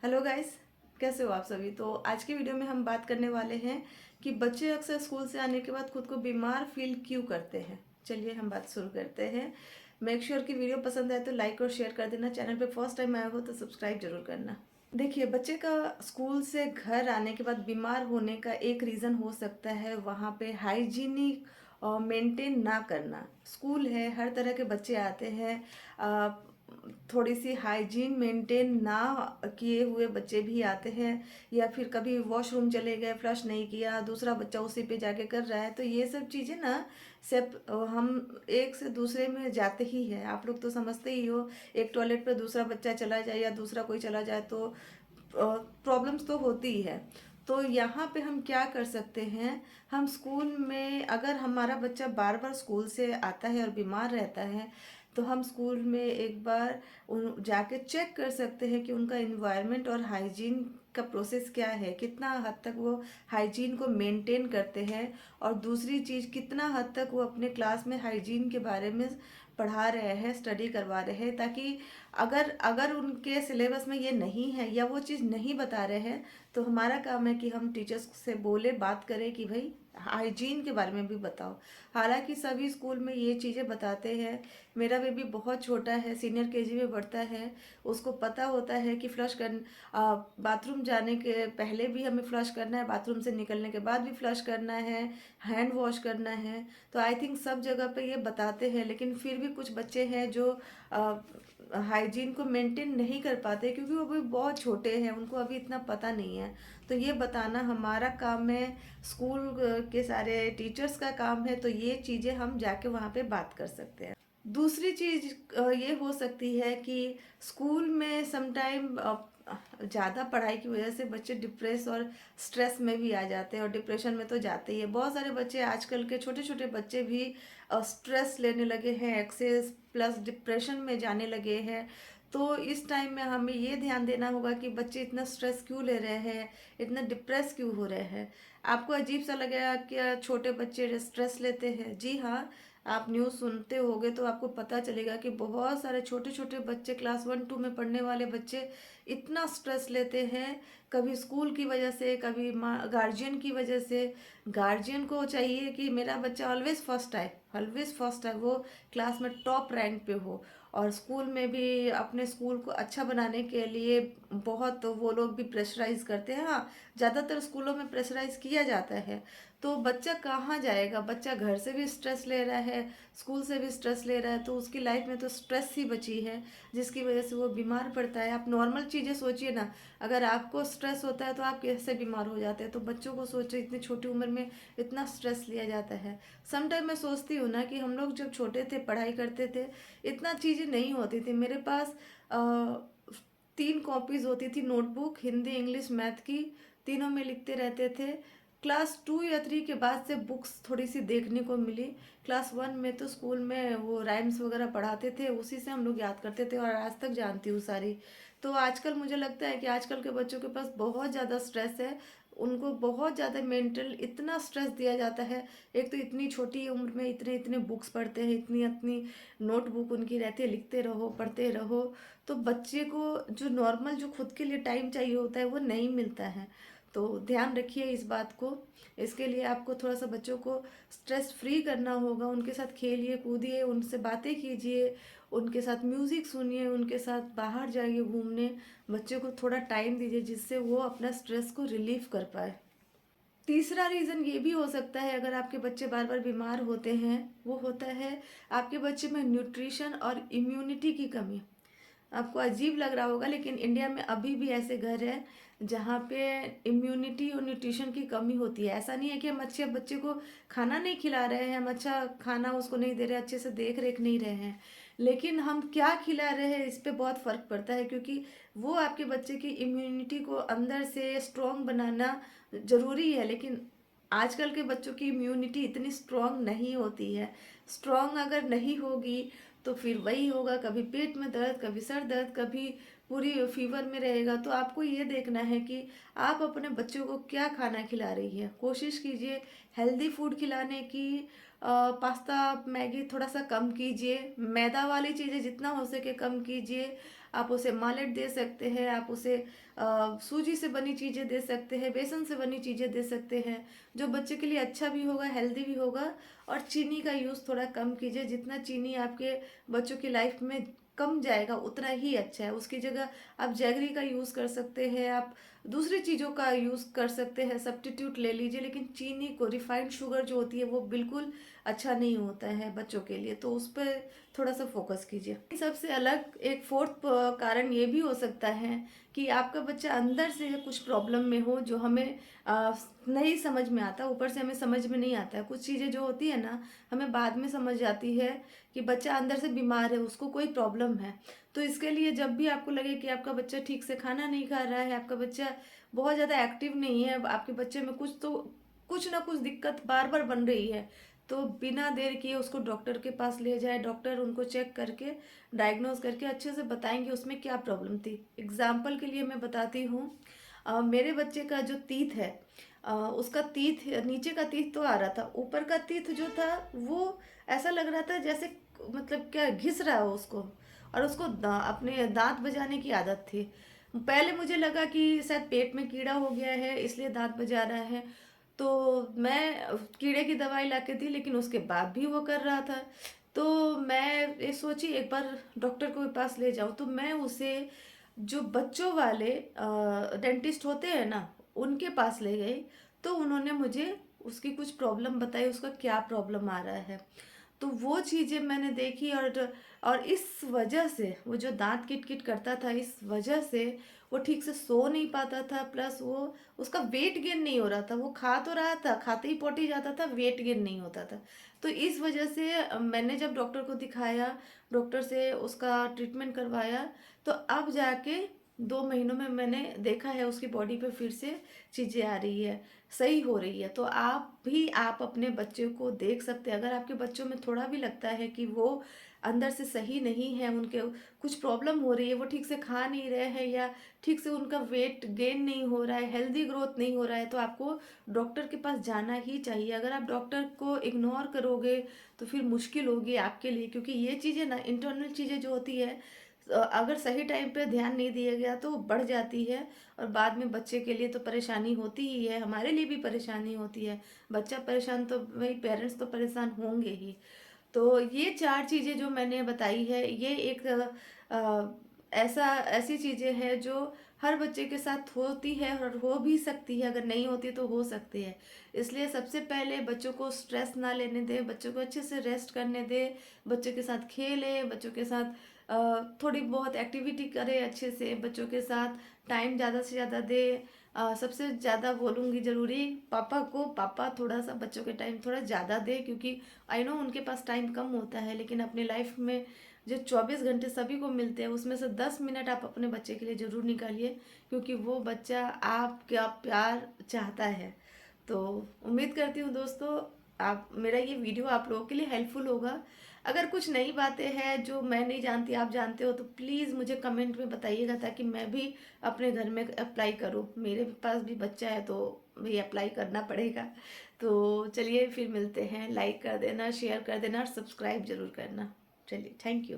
Hello guys, कैसे हो आप सभी। तो आज की वीडियो में हम बात करने वाले हैं कि बच्चे अक्सर स्कूल से आने के बाद खुद को बीमार फील क्यों करते हैं। चलिए हम बात शुरू करते हैं। मेक श्योर कि वीडियो पसंद आए तो लाइक और शेयर कर देना। चैनल पे फर्स्ट टाइम आया हो तो सब्सक्राइब जरूर करना। देखिए, बच्चे का स्कूल से घर आने के बाद बीमार होने का एक रीज़न हो सकता है वहाँ पे हाइजीनिक मेंटेन ना करना। स्कूल है, हर तरह के बच्चे आते हैं। थोड़ी सी हाइजीन मेंटेन ना किए हुए बच्चे भी आते हैं, या फिर कभी वॉशरूम चले गए, फ्लश नहीं किया, दूसरा बच्चा उसी पे जाके कर रहा है। तो ये सब चीज़ें ना सब हम एक से दूसरे में जाते ही है। आप लोग तो समझते ही हो, एक टॉयलेट पे दूसरा बच्चा चला जाए या दूसरा कोई चला जाए तो प्रॉब्लम्स तो होती ही है। तो यहाँ पे हम क्या कर सकते हैं, हम स्कूल में अगर हमारा बच्चा बार बार स्कूल से आता है और बीमार रहता है तो हम स्कूल में एक बार जाके चेक कर सकते हैं कि उनका इन्वायरमेंट और हाइजीन का प्रोसेस क्या है, कितना हद तक वो हाइजीन को मेंटेन करते हैं। और दूसरी चीज़, कितना हद तक वो अपने क्लास में हाइजीन के बारे में पढ़ा रहे हैं, स्टडी करवा रहे हैं। ताकि अगर अगर उनके सिलेबस में ये नहीं है या वो चीज़ नहीं बता रहे हैं तो हमारा काम है कि हम टीचर्स से बोले, बात करें कि भाई हाइजीन के बारे में भी बताओ। हालांकि सभी स्कूल में ये चीज़ें बताते हैं। मेरा बेबी बहुत छोटा है, सीनियर केजी में पढ़ता है। उसको पता होता है कि बाथरूम जाने के पहले भी हमें फ्लश करना है, बाथरूम से निकलने के बाद भी फ्लश करना है, हैंड वॉश करना है। तो आई थिंक सब जगह पे ये बताते हैं, लेकिन फिर भी कुछ बच्चे हैं जो हाइजीन को मेंटेन नहीं कर पाते क्योंकि वो अभी बहुत छोटे हैं, उनको अभी इतना पता नहीं है। तो ये बताना हमारा काम है, स्कूल के सारे टीचर्स का काम है। तो ये चीज़ें हम जाके वहाँ पे बात कर सकते हैं। दूसरी चीज़ ये हो सकती है कि स्कूल में समटाइम ज़्यादा पढ़ाई की वजह से बच्चे डिप्रेस और स्ट्रेस में भी आ जाते हैं, और डिप्रेशन में तो जाते ही है। बहुत सारे बच्चे, आजकल के छोटे छोटे बच्चे भी स्ट्रेस लेने लगे हैं, एक्सेस प्लस डिप्रेशन में जाने लगे हैं। तो इस टाइम में हमें ये ध्यान देना होगा कि बच्चे इतना स्ट्रेस क्यों ले रहे हैं, इतना डिप्रेस क्यों हो रहे हैं। आपको अजीब सा लगेगा कि छोटे बच्चे स्ट्रेस लेते हैं। जी हाँ, आप न्यूज़ सुनते होगे तो आपको पता चलेगा कि बहुत सारे छोटे छोटे बच्चे, क्लास 1 2 में पढ़ने वाले बच्चे इतना स्ट्रेस लेते हैं। कभी स्कूल की वजह से, कभी गार्जियन की वजह से। गार्जियन को चाहिए कि मेरा बच्चा ऑलवेज फर्स्ट आए, ऑलवेज फर्स्ट आए, वो क्लास में टॉप रैंक पे हो। और स्कूल में भी अपने स्कूल को अच्छा बनाने के लिए बहुत वो लोग भी प्रेशराइज करते हैं। हाँ, ज़्यादातर स्कूलों में प्रेशराइज किया जाता है। तो बच्चा कहाँ जाएगा, बच्चा घर से भी स्ट्रेस ले रहा है, स्कूल से भी स्ट्रेस ले रहा है, तो उसकी लाइफ में तो स्ट्रेस ही बची है जिसकी वजह से वो बीमार पड़ता है। आप नॉर्मल चीज़ें सोचिए ना, अगर आपको स्ट्रेस होता है तो आप कैसे बीमार हो जाते हैं। तो बच्चों को सोचो, इतनी छोटी उम्र में इतना स्ट्रेस लिया जाता है। समटाइम मैं सोचती हूँ ना कि हम लोग जब छोटे थे, पढ़ाई करते थे, इतना चीज़ें नहीं होती थी। मेरे पास 3 कॉपीज होती थी, नोटबुक, हिंदी इंग्लिश मैथ की, तीनों में लिखते रहते थे। क्लास 2 या 3 के बाद से बुक्स थोड़ी सी देखने को मिली। क्लास 1 में तो स्कूल में वो राइम्स वगैरह पढ़ाते थे, उसी से हम लोग याद करते थे, और आज तक जानती हूँ सारी। तो आजकल मुझे लगता है कि आजकल के बच्चों के पास बहुत ज़्यादा स्ट्रेस है। उनको बहुत ज़्यादा मेंटल इतना स्ट्रेस दिया जाता है। एक तो इतनी छोटी उम्र में इतने इतने बुक्स पढ़ते हैं, इतनी इतनी नोटबुक उनकी रहती है, लिखते रहो, पढ़ते रहो। तो बच्चे को जो नॉर्मल, जो खुद के लिए टाइम चाहिए होता है वो नहीं मिलता है। तो ध्यान रखिए इस बात को। इसके लिए आपको थोड़ा सा बच्चों को स्ट्रेस फ्री करना होगा। उनके साथ खेलिए, कूदिए, उनसे बातें कीजिए, उनके साथ म्यूज़िक सुनिए, उनके साथ बाहर जाइए घूमने। बच्चे को थोड़ा टाइम दीजिए जिससे वो अपना स्ट्रेस को रिलीव कर पाए। तीसरा रीज़न ये भी हो सकता है, अगर आपके बच्चे बार बार बीमार होते हैं, वो होता है आपके बच्चे में न्यूट्रिशन और इम्यूनिटी की कमी। आपको अजीब लग रहा होगा, लेकिन इंडिया में अभी भी ऐसे घर हैं जहाँ पे इम्यूनिटी और न्यूट्रिशन की कमी होती है। ऐसा नहीं है कि हम अच्छे बच्चे को खाना नहीं खिला रहे हैं, हम अच्छा खाना उसको नहीं दे रहे, अच्छे से देख रेख नहीं रहे हैं, लेकिन हम क्या खिला रहे हैं इस पे बहुत फ़र्क पड़ता है। क्योंकि वो आपके बच्चे की इम्यूनिटी को अंदर से स्ट्रॉन्ग बनाना ज़रूरी है। लेकिन आजकल के बच्चों की इम्यूनिटी इतनी स्ट्रॉन्ग नहीं होती है। स्ट्रॉन्ग अगर नहीं होगी तो फिर वही होगा, कभी पेट में दर्द, कभी सर दर्द, कभी पूरी फीवर में रहेगा। तो आपको ये देखना है कि आप अपने बच्चों को क्या खाना खिला रही है। कोशिश कीजिए हेल्दी फूड खिलाने की। पास्ता मैगी थोड़ा सा कम कीजिए, मैदा वाली चीज़ें जितना हो सके कम कीजिए। आप उसे मालेट दे सकते हैं, आप उसे सूजी से बनी चीज़ें दे सकते हैं, बेसन से बनी चीज़ें दे सकते हैं, जो बच्चे के लिए अच्छा भी होगा, हेल्दी भी होगा। और चीनी का यूज़ थोड़ा कम कीजिए, जितना चीनी आपके बच्चों की लाइफ में कम जाएगा उतना ही अच्छा है। उसकी जगह आप जैगरी का यूज़ कर सकते हैं, आप दूसरी चीज़ों का यूज़ कर सकते हैं, सब्स्टिट्यूट ले लीजिए, लेकिन चीनी को, रिफाइंड शुगर जो होती है वो बिल्कुल अच्छा नहीं होता है बच्चों के लिए, तो उस पर थोड़ा सा फोकस कीजिए। सबसे अलग एक फोर्थ कारण ये भी हो सकता है कि आपका बच्चा अंदर से कुछ प्रॉब्लम में हो, जो हमें नहीं समझ में आता, ऊपर से हमें समझ में नहीं आता है। कुछ चीज़ें जो होती है ना, हमें बाद में समझ आती है कि बच्चा अंदर से बीमार है, उसको कोई प्रॉब्लम है। तो इसके लिए जब भी आपको लगे कि आपका बच्चा ठीक से खाना नहीं खा रहा है, आपका बच्चा बहुत ज़्यादा एक्टिव नहीं है, आपके बच्चे में कुछ ना कुछ दिक्कत बार बार बन रही है, तो बिना देर किए उसको डॉक्टर के पास ले जाए। डॉक्टर उनको चेक करके, डायग्नोज करके अच्छे से बताएंगे उसमें क्या प्रॉब्लम थी। एग्जाम्पल के लिए मैं बताती हूँ, मेरे बच्चे का जो तीत है, उसका तीत, नीचे का तीत तो आ रहा था, ऊपर का तीत जो था वो ऐसा लग रहा था जैसे मतलब क्या घिस रहा हो उसको, और उसको अपने दांत बजाने की आदत थी। पहले मुझे लगा कि शायद पेट में कीड़ा हो गया है इसलिए दांत बजा रहा है, तो मैं कीड़े की दवाई ला के दी, लेकिन उसके बाद भी वो कर रहा था। तो मैं ये सोची एक बार डॉक्टर के पास ले जाऊं, तो मैं उसे जो बच्चों वाले डेंटिस्ट होते हैं ना, उनके पास ले गई। तो उन्होंने मुझे उसकी कुछ प्रॉब्लम बताई, उसका क्या प्रॉब्लम आ रहा है। तो वो चीज़ें मैंने देखी, और इस वजह से वो जो दांत किट किट करता था, इस वजह से वो ठीक से सो नहीं पाता था, प्लस वो उसका वेट गेन नहीं हो रहा था। वो खा तो रहा था, खाते ही पोटी जाता था, वेट गेन नहीं होता था। तो इस वजह से मैंने जब डॉक्टर को दिखाया, डॉक्टर से उसका ट्रीटमेंट करवाया, तो अब जाके 2 महीनों में मैंने देखा है उसकी बॉडी पे फिर से चीज़ें आ रही है, सही हो रही है। तो आप अपने बच्चे को देख सकते हैं, अगर आपके बच्चों में थोड़ा भी लगता है कि वो अंदर से सही नहीं है, उनके कुछ प्रॉब्लम हो रही है, वो ठीक से खा नहीं रहे हैं, या ठीक से उनका वेट गेन नहीं हो रहा है, हेल्दी ग्रोथ नहीं हो रहा है, तो आपको डॉक्टर के पास जाना ही चाहिए। अगर आप डॉक्टर को इग्नोर करोगे तो फिर मुश्किल होगी आपके लिए, क्योंकि ये चीज़ें ना, इंटरनल चीज़ें जो होती है, अगर सही टाइम पे ध्यान नहीं दिया गया तो बढ़ जाती है, और बाद में बच्चे के लिए तो परेशानी होती ही है, हमारे लिए भी परेशानी होती है। बच्चा परेशान तो भाई पेरेंट्स तो परेशान होंगे ही। तो ये 4 चीज़ें जो मैंने बताई है, ये एक ऐसी चीज़ें हैं जो हर बच्चे के साथ होती है, और हो भी सकती है, अगर नहीं होती तो हो सकती है। इसलिए सबसे पहले बच्चों को स्ट्रेस ना लेने दें, बच्चों को अच्छे से रेस्ट करने दें, बच्चों के साथ खेलें, बच्चों के साथ थोड़ी बहुत एक्टिविटी करें, अच्छे से बच्चों के साथ टाइम ज़्यादा से ज़्यादा दें। सबसे ज़्यादा बोलूँगी ज़रूरी, पापा थोड़ा सा बच्चों के टाइम थोड़ा ज़्यादा दें, क्योंकि आई नो उनके पास टाइम कम होता है, लेकिन अपनी लाइफ में जो 24 घंटे सभी को मिलते हैं, उसमें से 10 मिनट आप अपने बच्चे के लिए ज़रूर निकालिए, क्योंकि वो बच्चा आपका प्यार चाहता है। तो उम्मीद करती हूँ दोस्तों, आप मेरा ये वीडियो आप लोगों के लिए हेल्पफुल होगा। अगर कुछ नई बातें हैं जो मैं नहीं जानती, आप जानते हो, तो प्लीज़ मुझे कमेंट में बताइएगा, ताकि मैं भी अपने घर में अप्लाई करूँ। मेरे पास भी बच्चा है तो भी अप्लाई करना पड़ेगा। तो चलिए फिर मिलते हैं, लाइक कर देना, शेयर कर देना और सब्सक्राइब जरूर करना। चलिए, थैंक यू।